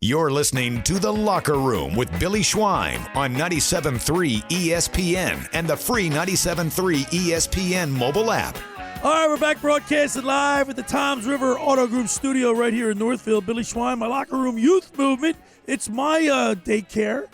You're listening to The Locker Room with Billy Schweim on 97.3 ESPN and the free 97.3 ESPN mobile app. All right, we're back broadcasting live at the Toms River Auto Group studio right here in Northfield. Billy Schweim, my Locker Room Youth Movement. It's my daycare.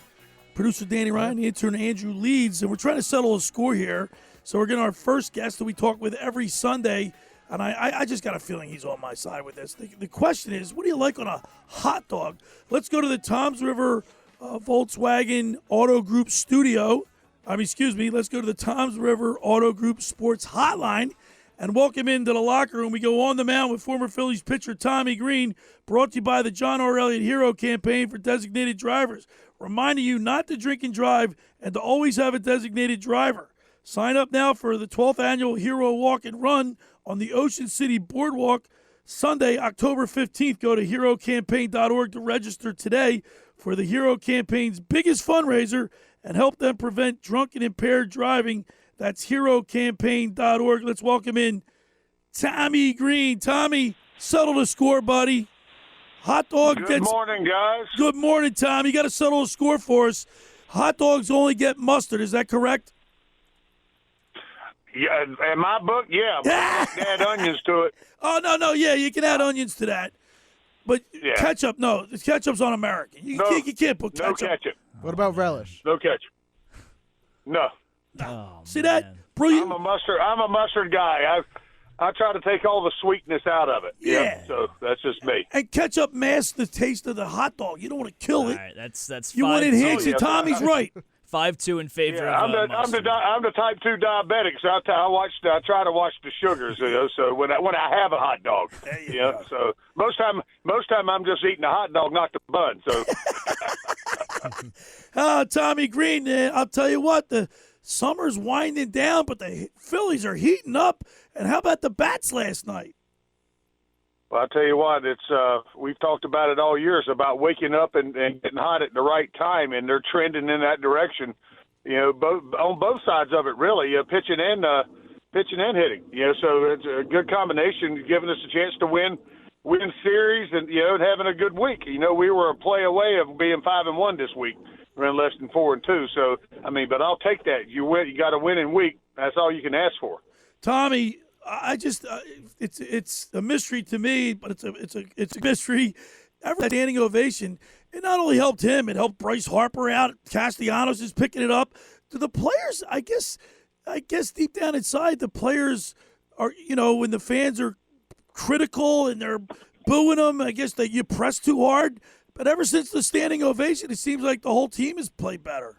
Producer Danny Ryan, the intern Andrew leads, and we're trying to settle a score here. So we're getting our first guest that we talk with every Sunday, and I just got a feeling he's on my side with this. The question is, what do you like on a hot dog? Let's go to the Toms River Volkswagen Auto Group studio. Let's go to the Toms River Auto Group Sports Hotline and welcome into the locker room. We go on the mound with former Phillies pitcher Tommy Green, brought to you by the John R. Elliot Hero Campaign for designated drivers, reminding you not to drink and drive and to always have a designated driver. Sign up now for the 12th Annual Hero Walk and Run on the Ocean City Boardwalk, Sunday, October 15th. Go to herocampaign.org to register today for the Hero Campaign's biggest fundraiser and help them prevent drunk and impaired driving. That's herocampaign.org. Let's welcome in Tommy Green. Tommy, settle the score, buddy. Hot dog Good morning, guys. Good morning, Tommy. You got to settle a score for us. Hot dogs only get mustard. Is that correct? Yeah, in my book, yeah. But add onions to it. Oh, no. Yeah, you can add onions to that. But ketchup, no. Ketchup's on-American. You can't put ketchup. No ketchup. What about relish? No ketchup. No. Oh, see that? Brilliant. I'm a mustard guy. I try to take all the sweetness out of it. Yeah. So that's just me. And ketchup masks the taste of the hot dog. You don't want to kill it. All right, that's you want to enhance it. Tommy's right. 5-2 in favor of I'm the type 2 diabetic, so I try to watch the sugars. So when I have a hot dog, so most time I'm just eating the hot dog, not the bun. So, Tommy Green, I'll tell you what, the summer's winding down, but the Phillies are heating up. And how about the bats last night? Well, I'll tell you what, it's we've talked about it all years about waking up and getting hot at the right time, and they're trending in that direction. On both sides of it, really, pitching and hitting. So it's a good combination, giving us a chance to win series and and having a good week. We were a play away of being 5-1 this week. We're in less than 4-2. So but I'll take that. You got a winning week. That's all you can ask for. Tommy, I just it's a mystery to me, but it's a mystery. Every standing ovation, it not only helped him, it helped Bryce Harper out. Castellanos is picking it up. To the players, I guess deep down inside, the players are when the fans are critical and they're booing them, I guess that you press too hard. But ever since the standing ovation, it seems like the whole team has played better.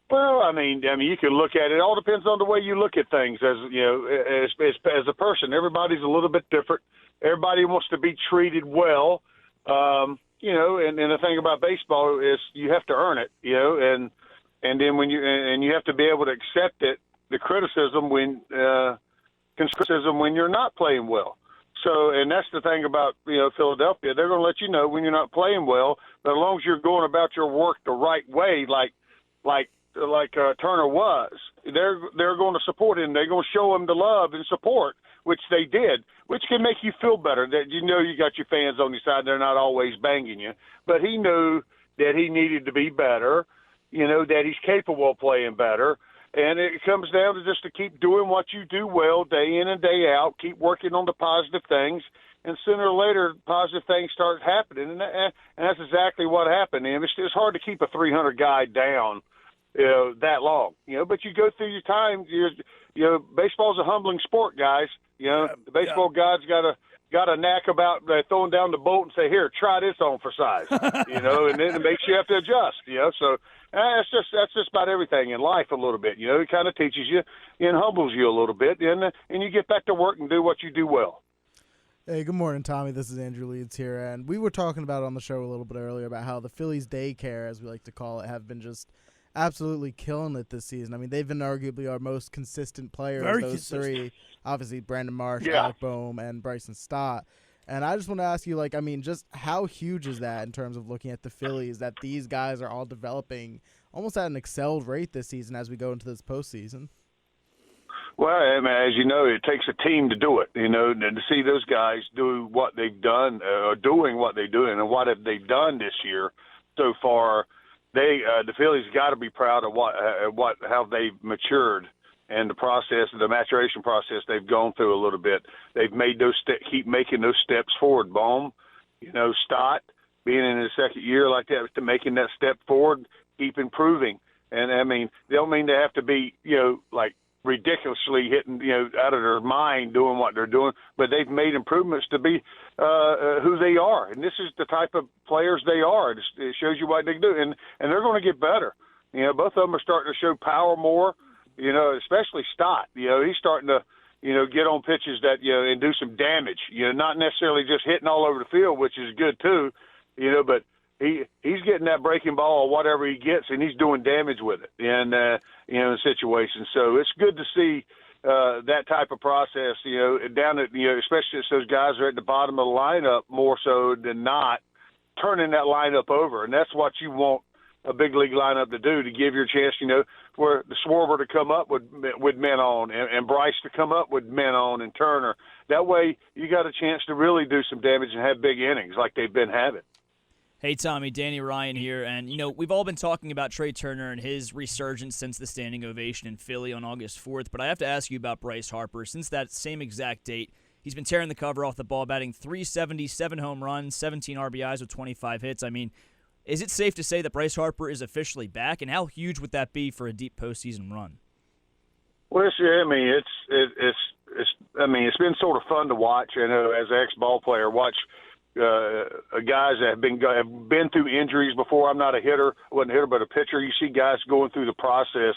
Well, you can look at it. It all depends on the way you look at things. As as a person, everybody's a little bit different. Everybody wants to be treated well, and the thing about baseball is you have to earn it, and then when you have to be able to accept it, the criticism when you're not playing well. So, and that's the thing about Philadelphia. They're going to let you know when you're not playing well, but as long as you're going about your work the right way, like Turner was, they're going to support him. They're going to show him the love and support, which they did, which can make you feel better that you got your fans on your side. They're not always banging you, but he knew that he needed to be better, that he's capable of playing better. And it comes down to just to keep doing what you do well day in and day out, keep working on the positive things, and sooner or later positive things start happening. And that's exactly what happened. And it's hard to keep a 300 guy down that long, but you go through your time. Baseball's a humbling sport, guys. The baseball god's got a knack about throwing down the bolt and say, "Here, try this on for size," and then it makes you have to adjust. So that's just about everything in life a little bit. It kind of teaches you and humbles you a little bit, and you get back to work and do what you do well. Hey, good morning, Tommy. This is Andrew Leeds here, and we were talking about on the show a little bit earlier about how the Phillies daycare, as we like to call it, have been just absolutely killing it this season. They've been arguably our most consistent players. Very those consistent. Three, obviously Brandon Marsh, Alec Boehm, and Bryson Stott. And I just want to ask you, just how huge is that in terms of looking at the Phillies, that these guys are all developing almost at an excelled rate this season as we go into this postseason? Well, I mean, as you know, it takes a team to do it, and to see those guys do what they've done, doing what they're doing, and what have they done this year so far. The Phillies got to be proud of how they've matured and the process, the maturation process they've gone through a little bit. They've made keep making those steps forward. Baum, Stott, being in his second year like that, to making that step forward, keep improving. And I mean, they don't mean they have to be, like ridiculously hitting, out of their mind doing what they're doing, but they've made improvements to be who they are. And this is the type of players they are. It shows you what they do. And they're going to get better. Both of them are starting to show power more, especially Stott. He's starting to, get on pitches that, and do some damage, not necessarily just hitting all over the field, which is good too, but he's getting that breaking ball or whatever he gets, and he's doing damage with it in situations. So it's good to see that type of process, down at, especially if those guys are at the bottom of the lineup more so than not, turning that lineup over. And that's what you want a big league lineup to do, to give your chance, for the Schwarber to come up with men on and Bryce to come up with men on and Turner. That way you got a chance to really do some damage and have big innings like they've been having. Hey, Tommy, Danny Ryan here, and, we've all been talking about Trey Turner and his resurgence since the standing ovation in Philly on August 4th, but I have to ask you about Bryce Harper. Since that same exact date, he's been tearing the cover off the ball, batting .370, 7 home runs, 17 RBIs with 25 hits. I mean, is it safe to say that Bryce Harper is officially back, and how huge would that be for a deep postseason run? Well, it's been sort of fun to watch, as an ex-ball player, watch guys that have been through injuries before. I'm not a hitter, wasn't a hitter, but a pitcher. You see guys going through the process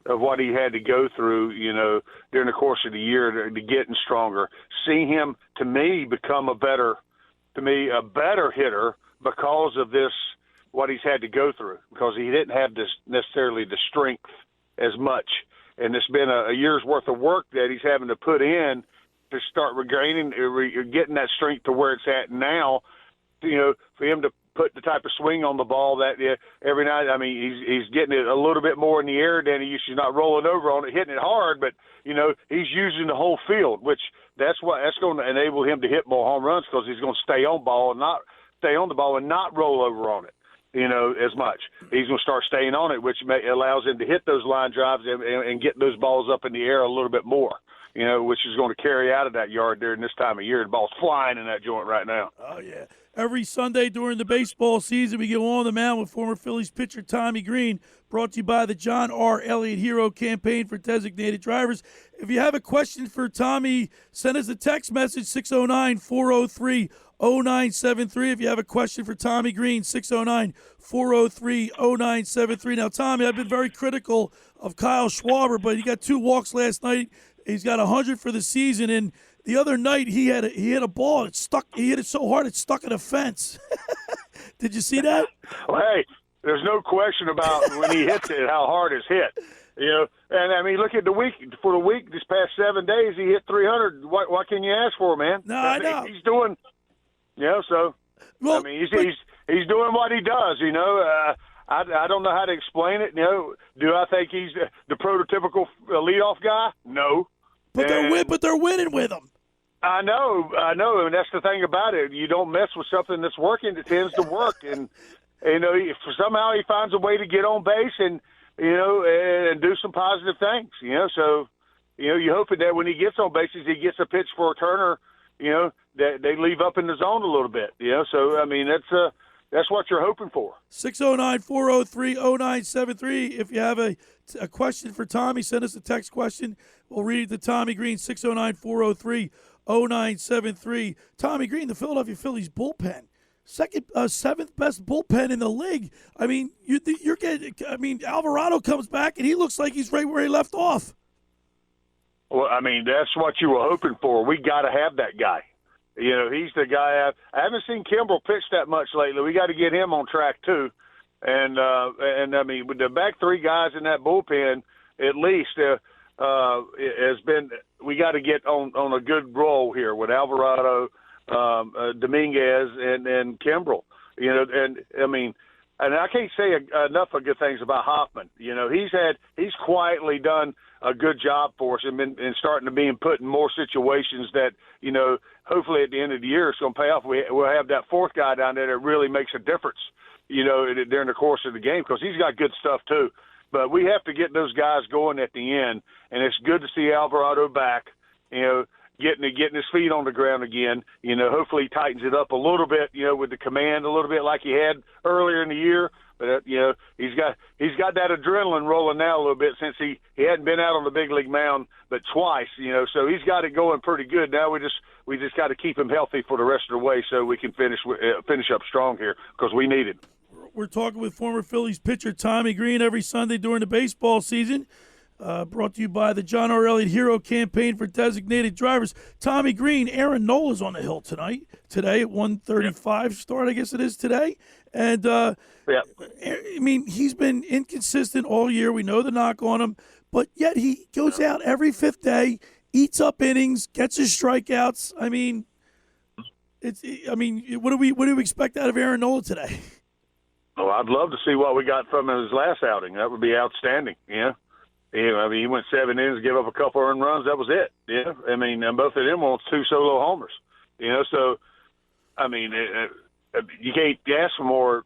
of what he had to go through, during the course of the year to getting stronger. See him, to me, become a better hitter because of this, what he's had to go through, because he didn't have necessarily the strength as much. And it's been a year's worth of work that he's having to put in to start getting that strength to where it's at now, for him to put the type of swing on the ball that every night. I mean, he's getting it a little bit more in the air than he used to, not rolling over on it, hitting it hard, but, he's using the whole field, which that's going to enable him to hit more home runs, because he's going to stay on the ball and not roll over on it, as much. He's going to start staying on it, which allows him to hit those line drives and get those balls up in the air a little bit more. Which is going to carry out of that yard during this time of year. The ball's flying in that joint right now. Oh, yeah. Every Sunday during the baseball season, we go on the mound with former Phillies pitcher Tommy Green, brought to you by the John R. Elliot Hero Campaign for designated drivers. If you have a question for Tommy, send us a text message, 609-403-0973. If you have a question for Tommy Green, 609-403-0973. Now, Tommy, I've been very critical of Kyle Schwarber, but he got 2 walks last night. He's got 100 for the season, and the other night he hit a ball. It stuck. He hit it so hard it stuck in a fence. Did you see that? Well, hey, there's no question about when he hits it how hard it's hit. And I mean, look at the week. For the week, this past 7 days, he hit 300. What can you ask for, man? No, I know. He's doing. So well, I mean, he's doing what he does. I don't know how to explain it. Do I think he's the prototypical leadoff guy? No. But they're winning with him. I know, and that's the thing about it. You don't mess with something that's working; it tends to work. And somehow he finds a way to get on base and and do some positive things. So you're hoping that when he gets on bases, he gets a pitch for a Turner. That they leave up in the zone a little bit. So I mean that's what you're hoping for. 609-403-0973. If you have a question for Tommy, send us a text question. We'll read it to Tommy Green, 609-403-0973. Tommy Green, the Philadelphia Phillies bullpen. Seventh best bullpen in the league. I mean, you're getting. I mean, Alvarado comes back, and he looks like he's right where he left off. Well, I mean, that's what you were hoping for. We got to have that guy. He's the guy. I haven't seen Kimbrel pitch that much lately. We got to get him on track too. And I mean, with the back 3 guys in that bullpen, at least has been. We got to get on a good roll here with Alvarado, Dominguez, and Kimbrel. And I mean, and I can't say enough of good things about Hoffman. He's quietly done a good job for us and starting to be put in more situations that, you know, hopefully at the end of the year it's going to pay off. We'll have that fourth guy down there that really makes a difference, you know, during the course of the game, because he's got good stuff too. But we have to get those guys going at the end, and it's good to see Alvarado back, you know, getting his feet on the ground again. You know, hopefully he tightens it up a little bit, you know, with the command a little bit like he had earlier in the year. But you know, he's got that adrenaline rolling now a little bit since he hadn't been out on the big league mound but twice, you know. So he's got it going pretty good. Now we just got to keep him healthy for the rest of the way so we can finish up strong here, because we need it. We're talking with former Phillies pitcher Tommy Green every Sunday during the baseball season. Brought to you by the John R. Elliot Hero Campaign for designated drivers. Tommy Green, Aaron Nola's on the hill today at 1:35 start, I guess it is today. And, I mean, he's been inconsistent all year. We know the knock on him. But yet he goes out every fifth day, eats up innings, gets his strikeouts. I mean, what do we expect out of Aaron Nola today? Oh, I'd love to see what we got from his last outing. That would be outstanding, yeah. I mean, he went 7 innings, gave up a couple earned runs. That was it. Yeah, I mean, and both of them were 2 solo homers. You know, so I mean, you can't ask for more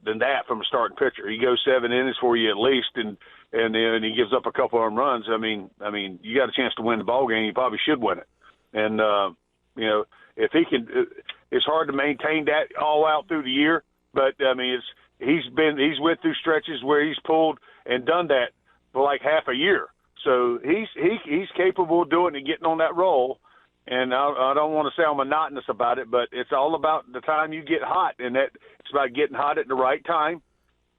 than that from a starting pitcher. He goes 7 innings for you at least, and he gives up a couple earned runs. I mean, you got a chance to win the ball game. You probably should win it. And you know, if he can, it's hard to maintain that all out through the year. But I mean, he's went through stretches where he's pulled and done that for like half a year. So he's capable of doing it and getting on that roll. And I don't want to sound monotonous about it, but it's all about the time you get hot, and that it's about getting hot at the right time.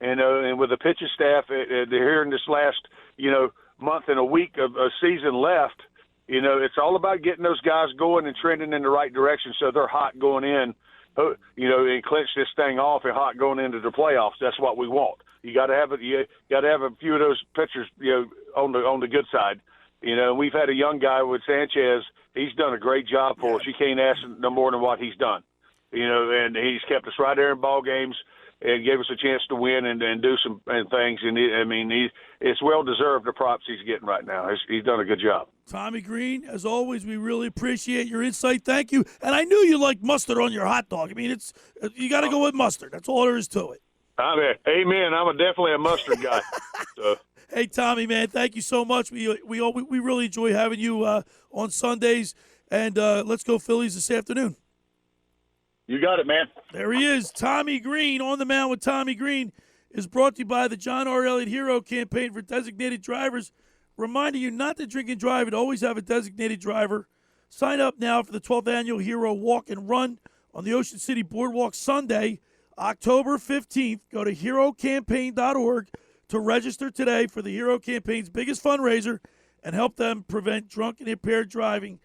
And with the pitching staff here in this last, you know, month and a week of a season left, you know, it's all about getting those guys going and trending in the right direction so they're hot going in, you know, and clinch this thing off and hot going into the playoffs. That's what we want. You got to have a few of those pitchers, you know, on the good side. You know, we've had a young guy with Sanchez. He's done a great job for us. You can't ask no more than what he's done. You know, and he's kept us right there in ball games and gave us a chance to win and do some things. And it's well deserved the props he's getting right now. He's done a good job. Tommy Green, as always, we really appreciate your insight. Thank you. And I knew you liked mustard on your hot dog. I mean, you got to go with mustard. That's all there is to it. Amen. I'm definitely a mustard guy. So. Hey, Tommy, man, thank you so much. We really enjoy having you on Sundays. And let's go Phillies this afternoon. You got it, man. There he is. Tommy Green, On the Mound with Tommy Green, is brought to you by the John R. Elliot Hero Campaign for designated drivers, reminding you not to drink and drive and always have a designated driver. Sign up now for the 12th Annual Hero Walk and Run on the Ocean City Boardwalk Sunday, October 15th. Go to herocampaign.org to register today for the Hero Campaign's biggest fundraiser and help them prevent drunk and impaired driving